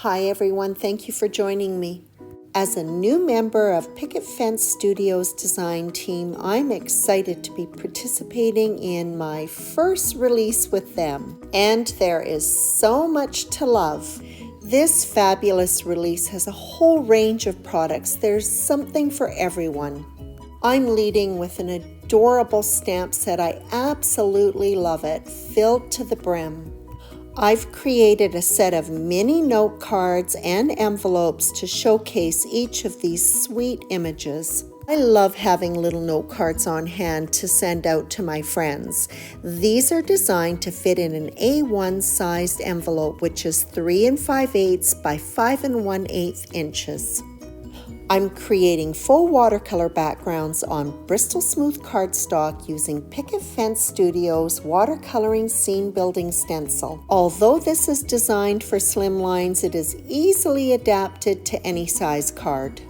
Hi everyone, thank you for joining me. As a new member of Picket Fence Studio's design team, I'm excited to be participating in my first release with them. And there is so much to love. This fabulous release has a whole range of products. There's something for everyone. I'm leading with an adorable stamp set. I absolutely love it, Filled to the Brim. I've created a set of mini note cards and envelopes to showcase each of these sweet images. I love having little note cards on hand to send out to my friends. These are designed to fit in an A1 sized envelope, which is 3 5/8 by 5 1/8 inches. I'm creating full watercolor backgrounds on Bristol Smooth cardstock using Picket Fence Studio's watercoloring scene building stencil. Although this is designed for slim lines, it is easily adapted to any size card.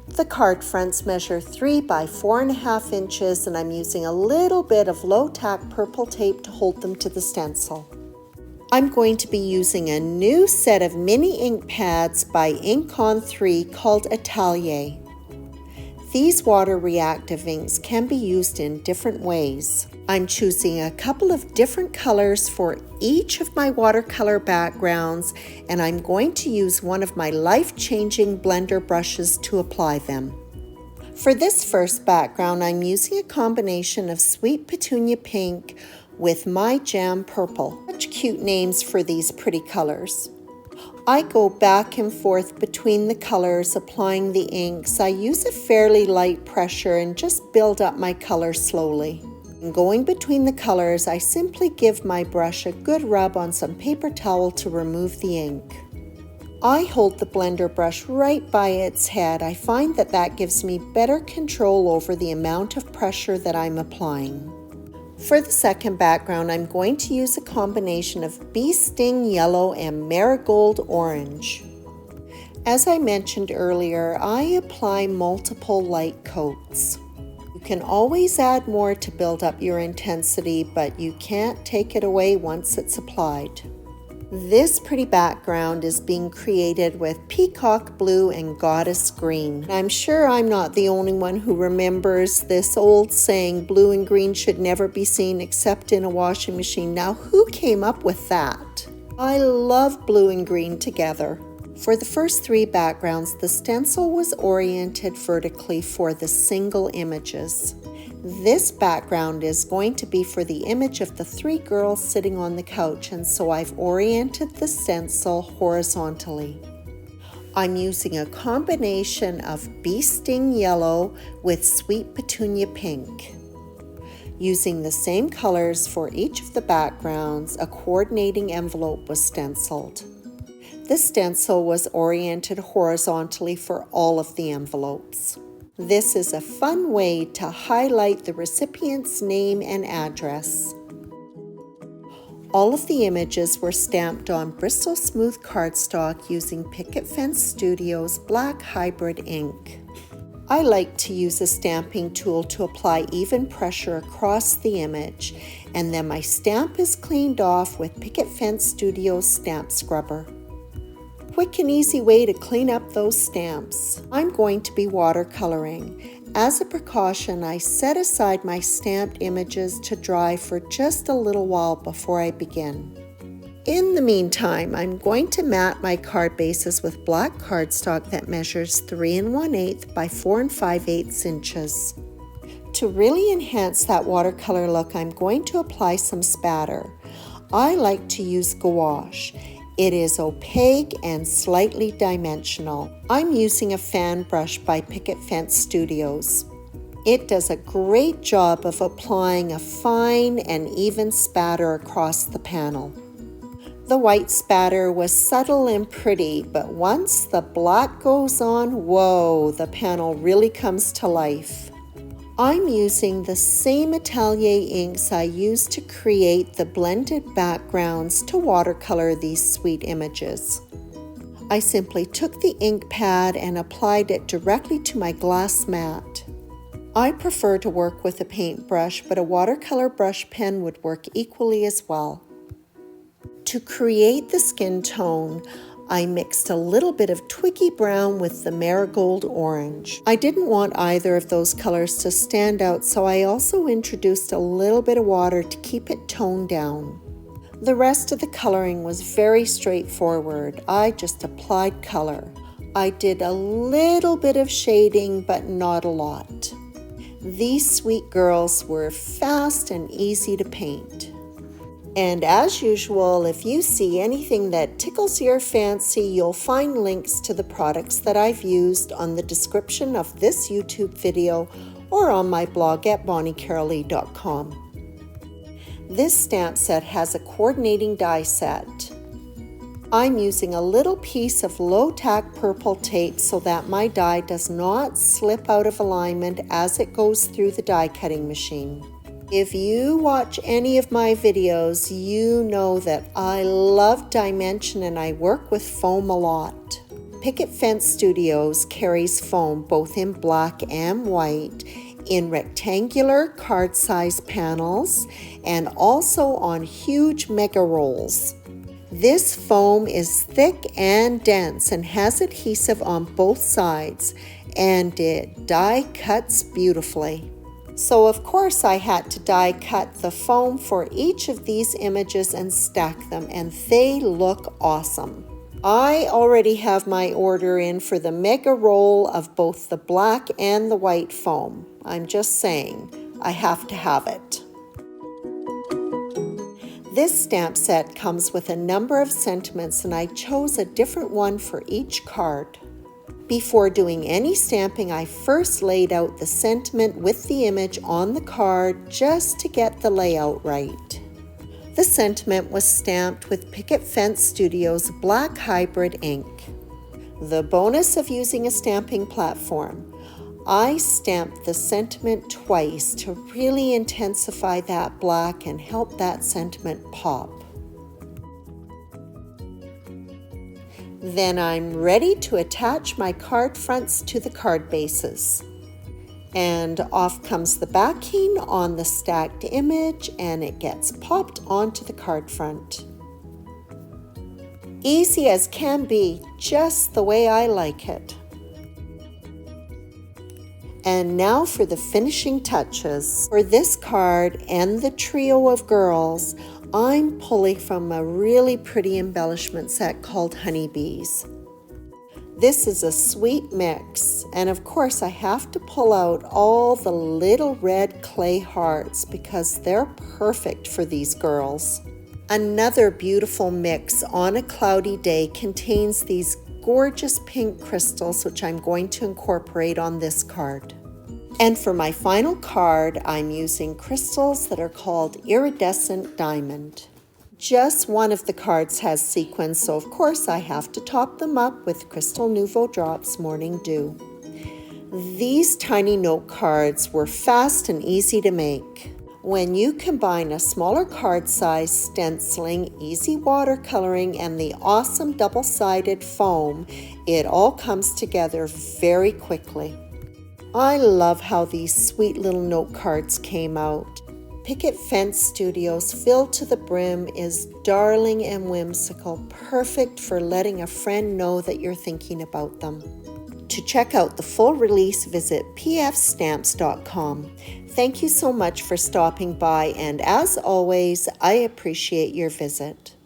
The card fronts measure 3 by 4.5 inches, and I'm using a little bit of low-tack purple tape to hold them to the stencil. I'm going to be using a new set of mini ink pads by Ink On 3 called Atelier. These water reactive inks can be used in different ways. I'm choosing a couple of different colors for each of my watercolor backgrounds, and I'm going to use one of my life-changing blender brushes to apply them. For this first background, I'm using a combination of Sweet Petunia Pink with My Jam Purple. Such cute names for these pretty colors. I go back and forth between the colors applying the inks. I use a fairly light pressure and just build up my color slowly. In going between the colors, I simply give my brush a good rub on some paper towel to remove the ink. I hold the blender brush right by its head. I find that gives me better control over the amount of pressure that I'm applying. For the second background, I'm going to use a combination of Bee Sting Yellow and Marigold Orange. As I mentioned earlier, I apply multiple light coats. You can always add more to build up your intensity, but you can't take it away once it's applied. This pretty background is being created with Peacock Blue and Goddess Green. I'm sure I'm not the only one who remembers this old saying, blue and green should never be seen except in a washing machine. Now, who came up with that? I love blue and green together. For the first 3 backgrounds, the stencil was oriented vertically for the single images. This background is going to be for the image of the 3 girls sitting on the couch, and so I've oriented the stencil horizontally. I'm using a combination of Bee Sting Yellow with Sweet Petunia Pink. Using the same colors for each of the backgrounds, a coordinating envelope was stenciled. This stencil was oriented horizontally for all of the envelopes. This is a fun way to highlight the recipient's name and address. All of the images were stamped on Bristol Smooth cardstock using Picket Fence Studio's black hybrid ink. I like to use a stamping tool to apply even pressure across the image, and then my stamp is cleaned off with Picket Fence Studio's stamp scrubber. Quick and easy way to clean up those stamps. I'm going to be watercoloring. As a precaution, I set aside my stamped images to dry for just a little while before I begin. In the meantime, I'm going to mat my card bases with black cardstock that measures 3 1/8 by 4 5/8 inches. To really enhance that watercolor look, I'm going to apply some spatter. I like to use gouache. It is opaque and slightly dimensional. I'm using a fan brush by Picket Fence Studios. It does a great job of applying a fine and even spatter across the panel. The white spatter was subtle and pretty, but once the black goes on, whoa, the panel really comes to life. I'm using the same Atelier inks I used to create the blended backgrounds to watercolor these sweet images. I simply took the ink pad and applied it directly to my glass mat. I prefer to work with a paintbrush, but a watercolor brush pen would work equally as well. To create the skin tone, I mixed a little bit of Twiggy Brown with the Marigold Orange. I didn't want either of those colors to stand out, so I also introduced a little bit of water to keep it toned down. The rest of the coloring was very straightforward. I just applied color. I did a little bit of shading, but not a lot. These sweet girls were fast and easy to paint. And as usual, if you see anything that tickles your fancy, you'll find links to the products that I've used on the description of this YouTube video or on my blog at bonniecarolee.com. This stamp set has a coordinating die set. I'm using a little piece of low-tack purple tape so that my die does not slip out of alignment as it goes through the die cutting machine. If you watch any of my videos, you know that I love dimension and I work with foam a lot. Picket Fence Studios carries foam both in black and white, in rectangular card size panels, and also on huge mega rolls. This foam is thick and dense and has adhesive on both sides, and it die cuts beautifully. So of course I had to die cut the foam for each of these images and stack them, and they look awesome. I already have my order in for the mega roll of both the black and the white foam. I'm just saying, I have to have it. This stamp set comes with a number of sentiments, and I chose a different one for each card. Before doing any stamping, I first laid out the sentiment with the image on the card just to get the layout right. The sentiment was stamped with Picket Fence Studio's black hybrid ink. The bonus of using a stamping platform, I stamped the sentiment twice to really intensify that black and help that sentiment pop. Then I'm ready to attach my card fronts to the card bases. And off comes the backing on the stacked image, and it gets popped onto the card front. Easy as can be, just the way I like it. And now for the finishing touches. For this card and the trio of girls, I'm pulling from a really pretty embellishment set called Honeybees. This is a sweet mix, and of course I have to pull out all the little red clay hearts because they're perfect for these girls. Another beautiful mix on a cloudy day contains these gorgeous pink crystals, which I'm going to incorporate on this card. And for my final card, I'm using crystals that are called iridescent diamond. Just one of the cards has sequins, so of course I have to top them up with Crystal Nouveau Drops Morning Dew. These tiny note cards were fast and easy to make. When you combine a smaller card size, stenciling, easy watercoloring, and the awesome double-sided foam, it all comes together very quickly. I love how these sweet little note cards came out. Picket Fence Studio's Filled To The Brim is darling and whimsical, perfect for letting a friend know that you're thinking about them. To check out the full release, visit pfstamps.com. Thank you so much for stopping by, and as always, I appreciate your visit.